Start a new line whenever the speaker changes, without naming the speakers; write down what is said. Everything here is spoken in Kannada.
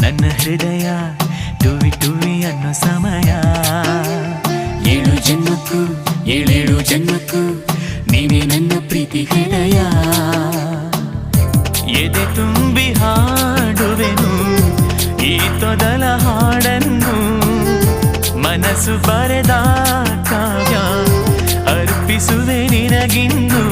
ನನ್ನ ಹೃದಯ ಟುವಿ ಟುವಿ ಅನ್ನೋ ಸಮಯ.
7 ಜನ್ಮಕ್ಕೂ 7 ಜನ್ಮಕ್ಕೂ ನೀವೇ ನನ್ನ ಪ್ರೀತಿ ಹೃದಯ.
ಎದೆ ತುಂಬಿ ಹಾಡುವೆನು ಈ ತೊದಲ ಹಾಡನ್ನು, ಮನಸ್ಸು ಬರೆದ ಕಾವ್ಯ ಅರ್ಪಿಸುವೆ ನಿನಗಿನ್ನು.